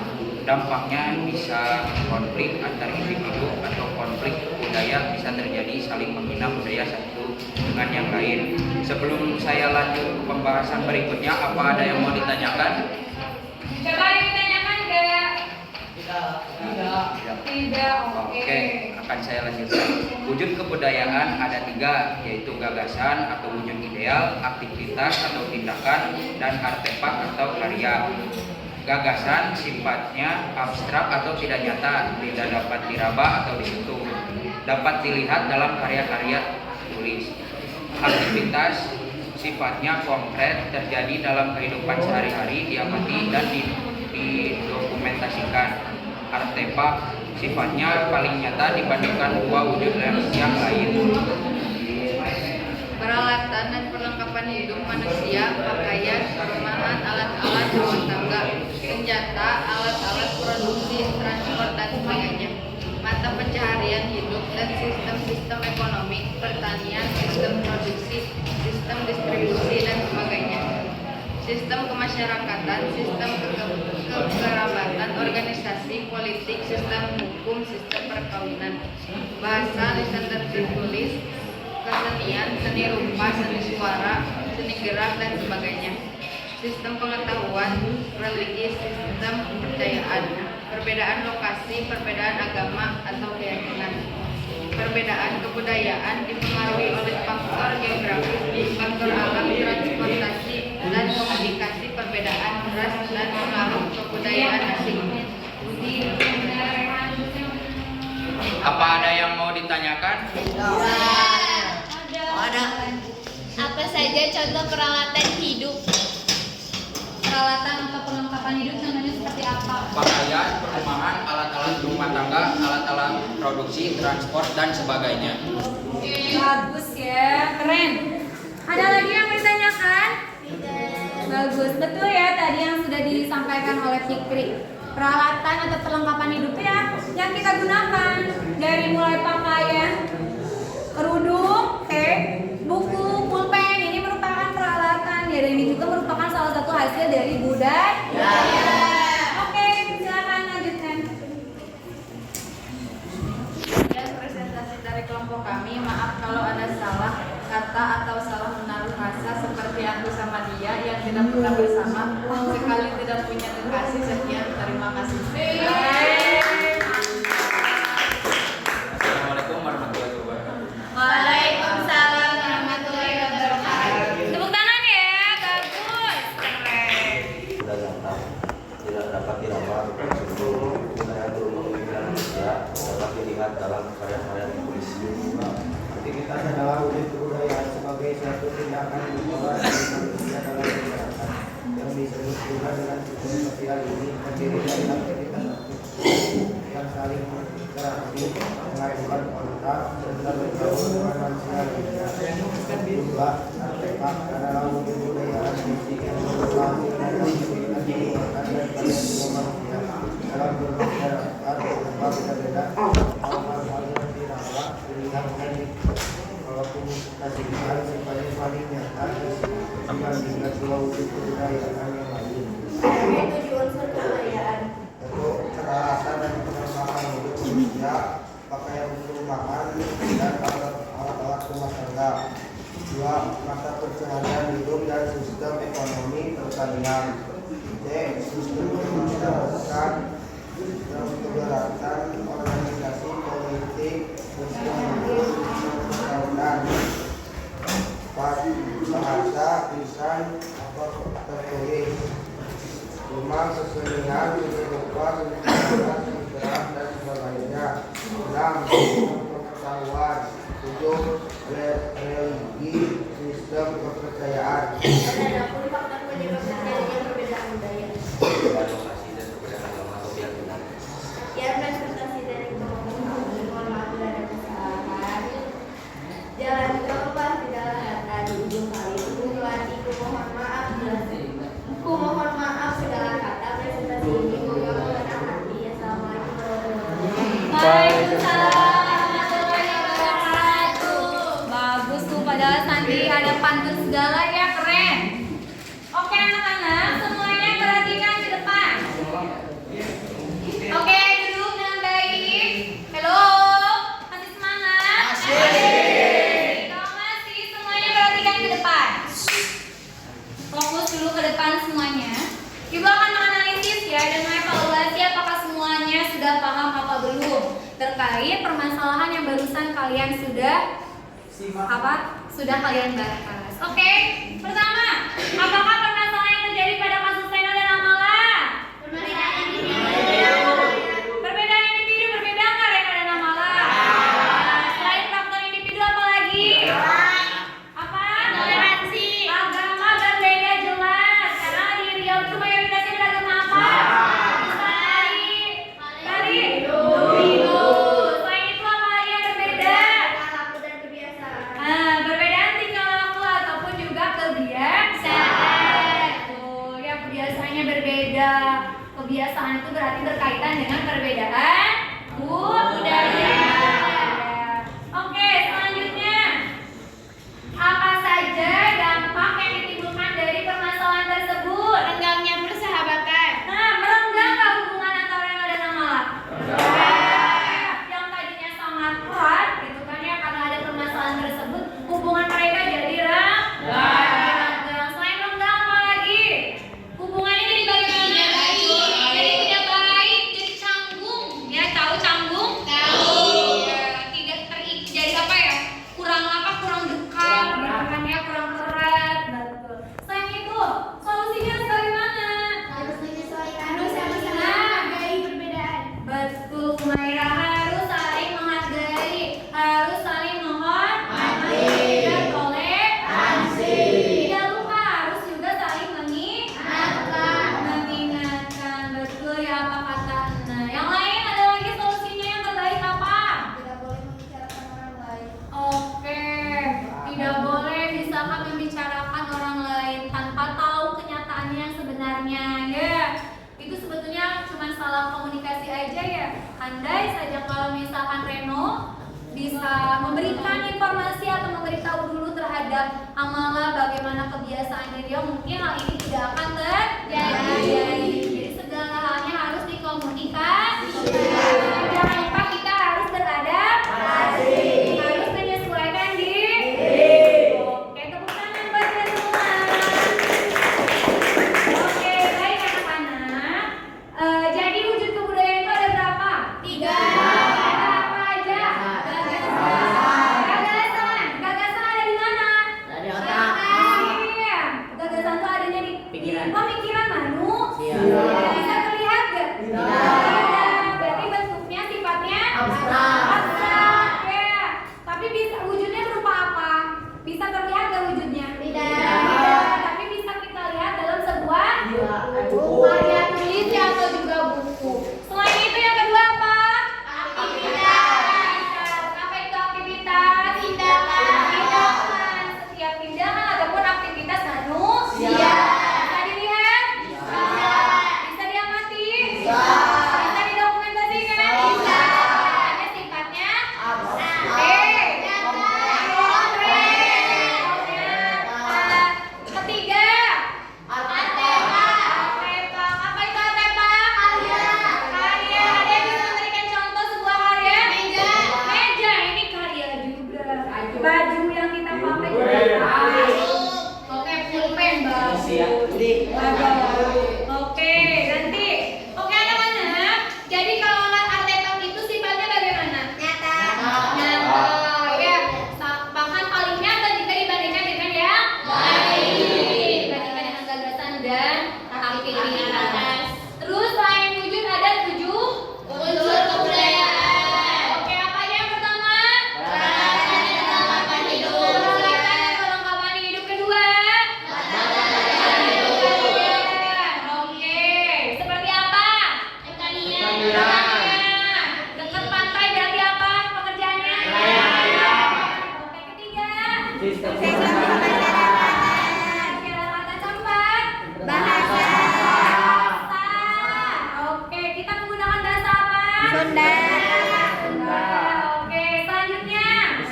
Dampaknya bisa konflik antar individu atau konflik budaya, bisa terjadi saling menghina budaya satu dengan yang lain. Sebelum saya lanjut ke pembahasan berikutnya, apa ada yang mau ditanyakan? Coba yang ditanyakan enggak? Tidak. Oke, akan saya lanjutkan. Wujud kebudayaan ada 3, yaitu gagasan atau wujud ideal, aktivitas atau tindakan, dan artefak atau karya. Gagasan sifatnya abstrak atau tidak nyata, tidak dapat diraba atau disentuh, dapat dilihat dalam karya-karya tulis. Aktivitas sifatnya konkret, terjadi dalam kehidupan sehari-hari, diamati dan didokumentasikan. Artefak sifatnya paling nyata dibandingkan 2 wujud yang lain. Peralatan dan perlengkapan hidup manusia, pakaian, perumahan, alat-alat rumah tangga, senjata, alat-alat produksi, transport, dan sebagainya. Mata pencaharian hidup dan sistem-sistem ekonomi, pertanian, sistem produksi, sistem distribusi, dan sebagainya. Sistem kemasyarakatan, sistem kekerabatan, organisasi, politik, sistem hukum, sistem perkawinan, bahasa, lisan tertulis, kesenian, seni rupa, seni suara, seni gerak, dan sebagainya. Sistem pengetahuan, religi, sistem kepercayaan, perbedaan lokasi, perbedaan agama atau keyakinan. Perbedaan kebudayaan dipengaruhi oleh faktor geografis, faktor alam, transportasi, dan komunikasi, perbedaan ras, dan pengaruh kebudayaan asing. Apa ada yang mau ditanyakan? Ada. Apa saja contoh peralatan hidup? Peralatan atau perlengkapan hidup contohnya seperti apa? Pakaian, perumahan, alat-alat rumah tangga, alat-alat produksi, transport, dan sebagainya. Bagus ya, keren. Ada lagi yang ditanyakan? Bagus, betul ya tadi yang sudah disampaikan oleh Fikri. Peralatan atau perlengkapan hidup ya yang kita gunakan dari mulai pakaian, kerudung, buku, pulpen, ini merupakan peralatan ya, dan ini juga merupakan salah satu hasil dari budaya. Oke, silakan lanjutkan. Dan presentasi dari kelompok kami. Maaf kalau ada salah kata atau salah menaruh rasa seperti aku sama dia yang tidak pernah bersama, sekali tidak punya kekasih. Sekian, terima kasih. Assalamualaikum warahmatullahi wabarakatuh. Waalaikumsalam warahmatullahi wabarakatuh. Tepuk tangan ya, bagus. Keren. Sudah datang, tidak dapat dilawan seluruh wilayah turun pemikiran Indonesia dapat dilihat dalam karya-karya puisi. Aktivitas adalah wujud kebudayaan sebagai satu tindakan dibawa manusia dalam masyarakat yang disebut juga dengan sistem sosial ini terdiri dari aktivitas yang saling berinteraksi, mengajukan kontak, serta bergaul dengan manusia lainnya. Juga artefak adalah wujud kebudayaan fisik yang berupa hasil dari aktivitas dilakukan dan karya semua manusia dalam bermasyarakat berupa beda-beda hal-hal yang dirawat, dilihat dan komunikasikan sifatnya paling nyata dibandingkan dua wujud kebudayaan yang lain. Yaitu unsur kebudayaan. Yaitu kecerdasan dan kebersamaan hidup manusia, pakaian untuk makan, dan alat-alat rumah tangga. Dua, mata pencaharian hidup dan sistem ekonomi pertanian. C, sistem pemasarakatan dan keberatan organisasi politik, sistem hukum, kesehatan. 4, bahasa, lisan, atau tertulis. 5, kesenian, seni rupa, seni kebudayaan, seni gerak, dan sebagainya. 6, pengetahuan. 7, religi, sistem kepercayaan. Ada 20 faktor penyebab terjadinya perbedaan budaya. Lokasi dan perbedaan agama atau keyakinan. Ya, presentasi dari kelompok kami, mohon maaf bila ada kesalahan. Jalan tol pas di dalam kata di ujung kali. Kumohon maaf segala kata. Presentasi ini moga mengenang hati. Assalamualaikum warahmatullahi wabarakatuh. Waalaikumsalam warahmatullahi wabarakatuh. Bagus tuh, padahal Sandi ada pantun segala ya, keren. Oke anak-anak, semuanya perhatikan ke depan. Oke, duduk dengan baik. Halo, masih semangat? Masih. Kalau masih, semuanya perhatikan ke depan. Fokus dulu ke depan semuanya. Ibu akan menganalisis ya dan mengevaluasi apakah semuanya sudah paham apa belum terkait permasalahan yang barusan kalian sudah kalian bahas. Oke, pertama, apakah permasalahan yang terjadi pada kasus Seno dan Amala? Perbedaan individu berbeda nggak Reno dan Amala? Selain faktor individu apa lagi? Apa? Toleransi. Agama berbeda jelas. Karena di Riau itu mayoritasnya beragama apa? Dari Hindu. Selain itu apa lagi yang berbeda? Laku dan kebiasaan. Perbedaan tingkah laku ataupun juga kebiasaan. Tuh, ya kebiasaannya berbeda. Kebiasaan itu berarti berkaitan dengan perbedaan budaya. Oke, selanjutnya. Apa saja dampak yang ditimbulkan dari permasalahan tersebut? Renggangnya persahabatan. Nah, merenggangkah hubungan antara Reno dan Amala? Yang tadinya sangat erat gitu kan ya, karena ada permasalahan tersebut, hubungan mereka jadi renggang. Selain renggang apa lagi? Hubungannya jadi bagaimana? Jadi tidak baik, jadi canggung. Ya, tahu canggung? Tahu. Ya, tidak jadi apa ya? Kurang dekat, kan ya, kurang erat. Betul. Selain itu, solusinya harus bagaimana? Harus menyesuaikan. Harus sama-sama menghargai perbedaan. Betul, Kumaira, harus saling menghargai, harus saling menghormati dan toleransi. Tidak lupa harus juga saling mengingatkan. Betul ya apa kata. Nah, yang lain ada lagi solusinya yang terbaik apa? Tidak boleh membicarakan orang lain. Oke, tidak boleh misalkan membicarakan orang lain tanpa tahu kenyataannya yang sebenarnya ya. Itu sebetulnya cuma salah komunikasi aja ya. Andai saja kalau misalkan Reno bisa memberikan informasi atau memberitahu dulu terhadap Amala bagaimana kebiasaan dia, mungkin hal ini tidak akan terjadi. Jadi segala halnya harus dikomunikasikan. Jangan lupa kita harus beradaptasi, harus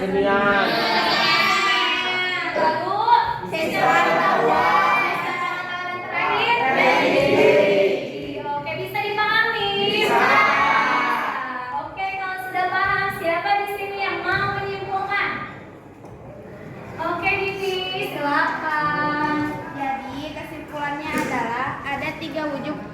kesenian. Lalu sesi olahraga. Terakhir. Oke, bisa dipahami? Bisa. Oke, kalau sudah paham, siapa di sini yang mau menyimpulkan? Oke, Vivi, silakan. Jadi kesimpulannya adalah ada 3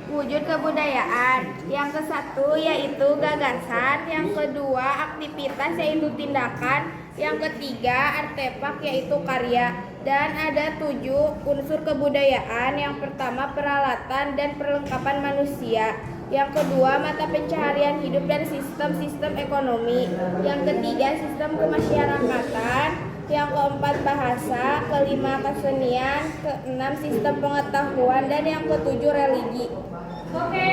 wujud kebudayaan. Yang ke satu yaitu gagasan, yang kedua aktivitas yaitu tindakan, yang ketiga artefak yaitu karya. Dan ada 7 unsur kebudayaan. Yang pertama peralatan dan perlengkapan manusia. Yang kedua mata pencaharian hidup dan sistem-sistem ekonomi. Yang ketiga sistem kemasyarakatan. Yang keempat bahasa, kelima kesenian, keenam sistem pengetahuan, dan yang ketujuh religi. Oke,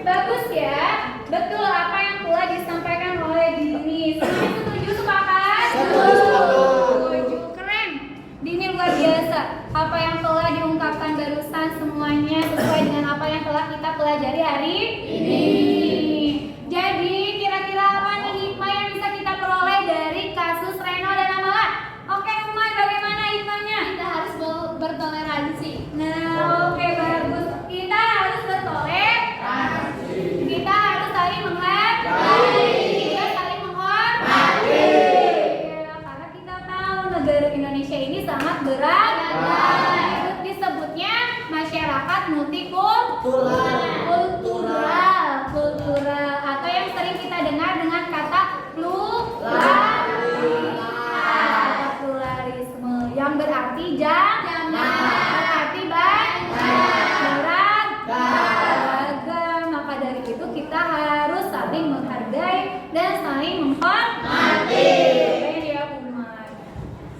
bagus ya. Betul apa yang telah disampaikan oleh Dini. Semuanya setuju, sepakat? Setuju. Keren. Dini luar biasa. Apa yang telah diungkapkan barusan semuanya sesuai dengan apa yang telah kita pelajari hari ini. Jadi kira-kira apa nih hikmah yang bisa kita peroleh dari kasus Reno dan Amala? Oke, Umay, bagaimana hikmahnya? Kita harus bertoleransi. Nah, oke, bagus. Kita harus bertoleransi. Kita harus saling menghargai. Kita saling menghormati. Ya, karena kita tahu negara Indonesia ini sangat beragam. Disebutnya masyarakat kultural atau yang sering kita dengar dengan kata pluralisme yang berarti berarti beragam. Maka dari itu kita harus saling menghargai dan saling menghormati. Ya, Umar.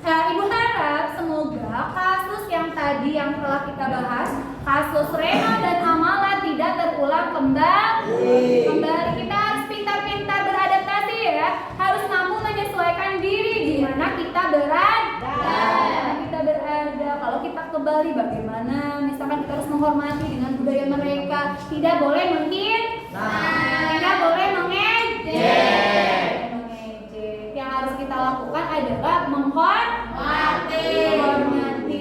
Ibu harap semoga kasus yang tadi yang telah kita bahas, kasus Reno dan Amala tidak terulang kembali. Kita harus pintar-pintar beradaptasi ya, harus mampu menyesuaikan diri di mana kita berada. Kalau kita ke Bali bagaimana? Misalkan kita harus menghormati dengan budaya mereka, tidak boleh tidak boleh mengejek. Yang harus kita lakukan adalah menghormati,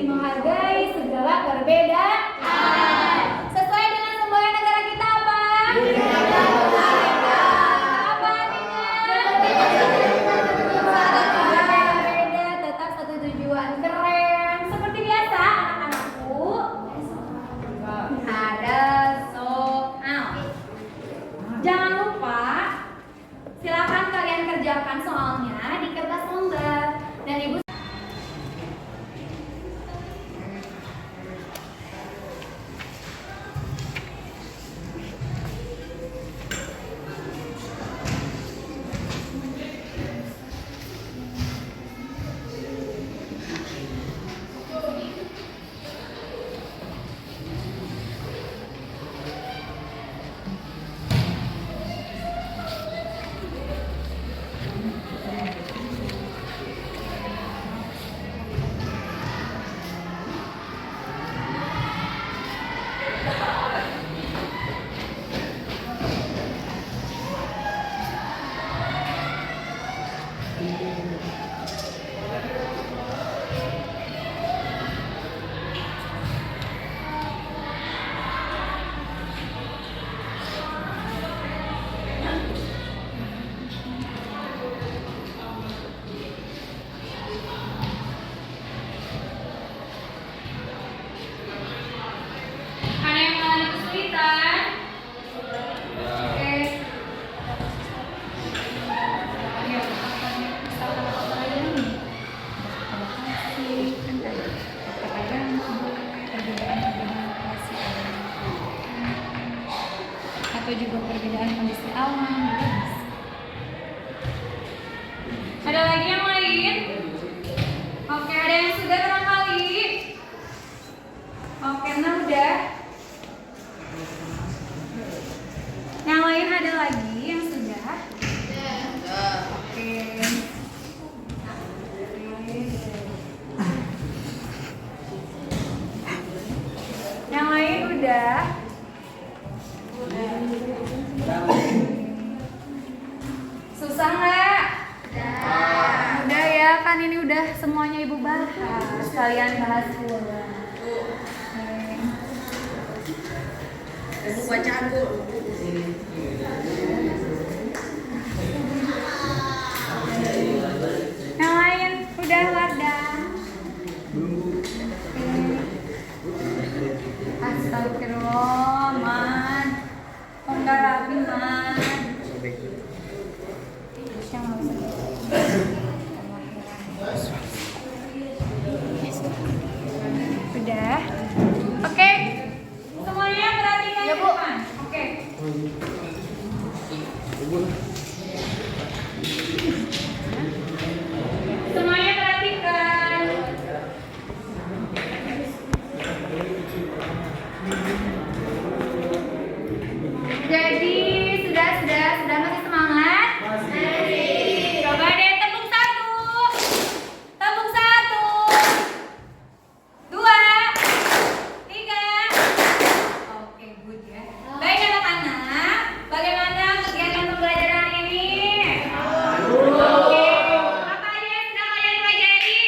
menghargai segala perbedaan. Sesuai dengan semboyan negara kita apa? Apa beda, tetap satu tujuan. Keren. Seperti biasa, anak-anakku. Ada soal. kan ini udah semuanya Ibu bahas. Kalian bahas pula. Buku bacaan Bu. Yang lain udah Wardah. Astagfirullah, Man. Kok nggak rapi, Man? Udah. Oke. Semuanya perhatikan ya, Bu. Oke. Semuanya perhatikan. Jadi sudah masih semangat? Masih. Coba deh tepuk satu. Tepuk satu. 2, 3. Oke, good ya. Baik anak-anak, bagaimana kegiatan pembelajaran ini? Oke. Apa aja yang sudah kalian pelajari?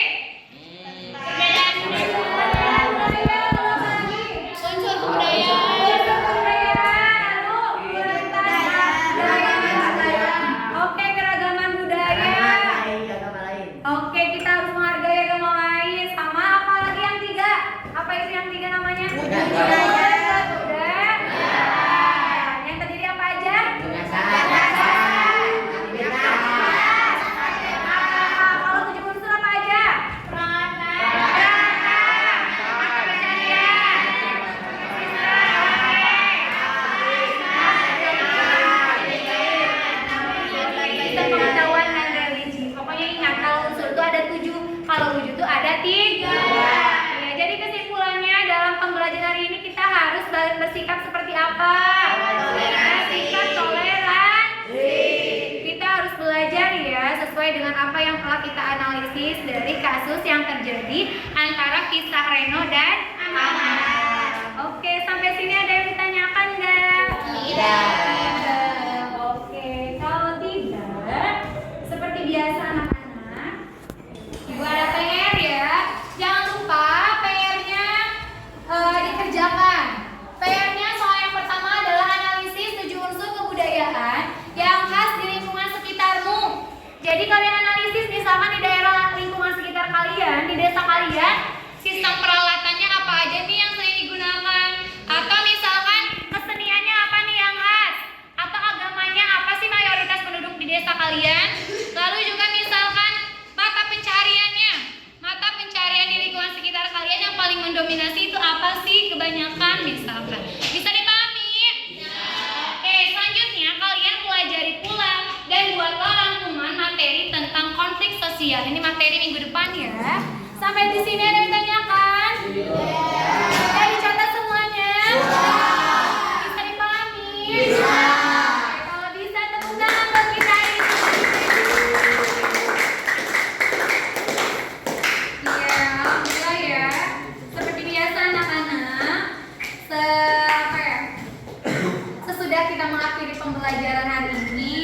Perbedaan budaya, belum lagi. Unsur kebudayaan. Oke, keragaman budaya. Oke, kita harus menghargai agama lain. Sama apa lagi yang 3? Apa itu yang 3 namanya? Budaya. Yang terdiri apa aja? Kalau 7 unsur apa aja? Pengetahuan dan religi. Pokoknya ingat kalau unsur itu ada 7, kalau wujud itu ada 3. Ya, jadi kesimpulannya dalam pembelajaran hari ini kita harus bersikap seperti apa? Bersikap toleransi. Kita harus belajar ya sesuai dengan apa yang telah kita analisis dari kasus yang terjadi antara kisah Reno dan Amalah. Oke, sampai sini ada yang ditanyakan nggak? Tidak. Oke, kalau tidak, seperti biasa anak-anak, Ibu ada PR ya. Jangan lupa PR-nya dikerjakan. PR-nya soal yang pertama adalah analisis 7 unsur kebudayaan yang khas di lingkungan sekitarmu. Jadi kalian analisis misalkan di daerah lingkungan sekitar kalian, di desa kalian, sistem peralatannya apa aja nih yang sering digunakan? Atau misalkan keseniannya apa nih yang khas? Atau agamanya apa sih mayoritas penduduk di desa kalian? Lalu juga misalkan mata pencariannya. Mata pencarian di lingkungan sekitar kalian yang paling mendominasi itu apa sih kebanyakan misalkan? Bisa dipahami? Oke, selanjutnya kalian pelajari pula dan buatlah rangkuman materi tentang konflik sosial. Ini materi minggu depan ya. Sampai di sini ada yang ditanyakan? Bisa dicatat semuanya? Bisa dipahami? Oke, kalau bisa tepuk tangan buat kita hari ini. Iya, alhamdulillah ya. Seperti biasa anak-anak, sesudah kita mengakhiri pembelajaran hari ini,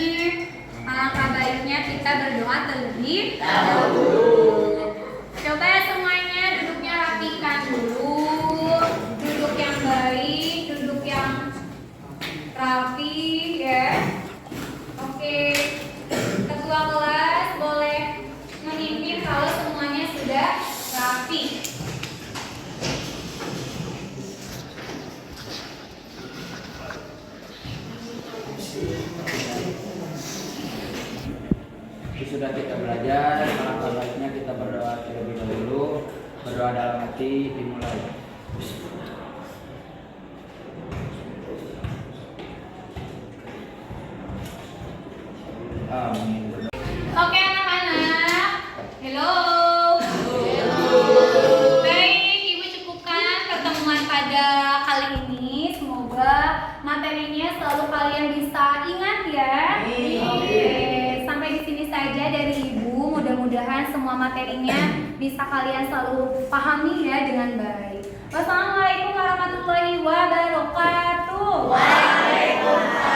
alangkah baiknya kita berdoa terlebih dahulu. Coba semuanya duduknya rapikan dulu, duduk yang baik, duduk yang rapi ya. Oke, ketua kelas boleh memimpin kalau semuanya sudah rapi. Sudah kita belajar, alangkah baiknya kita berdoa terlebih dahulu. Berdoa dalam hati dimulai. Amin. Oke anak-anak, hello. Baik, Ibu cukupkan pertemuan pada kali ini. Semoga materinya selalu kalian bisa ingat ya. Oke, sampai di sini saja dari Ibu. Mudah-mudahan semua materinya bisa kalian selalu pahami ya dengan baik. Wassalamualaikum warahmatullahi wabarakatuh. Waalaikumsalam.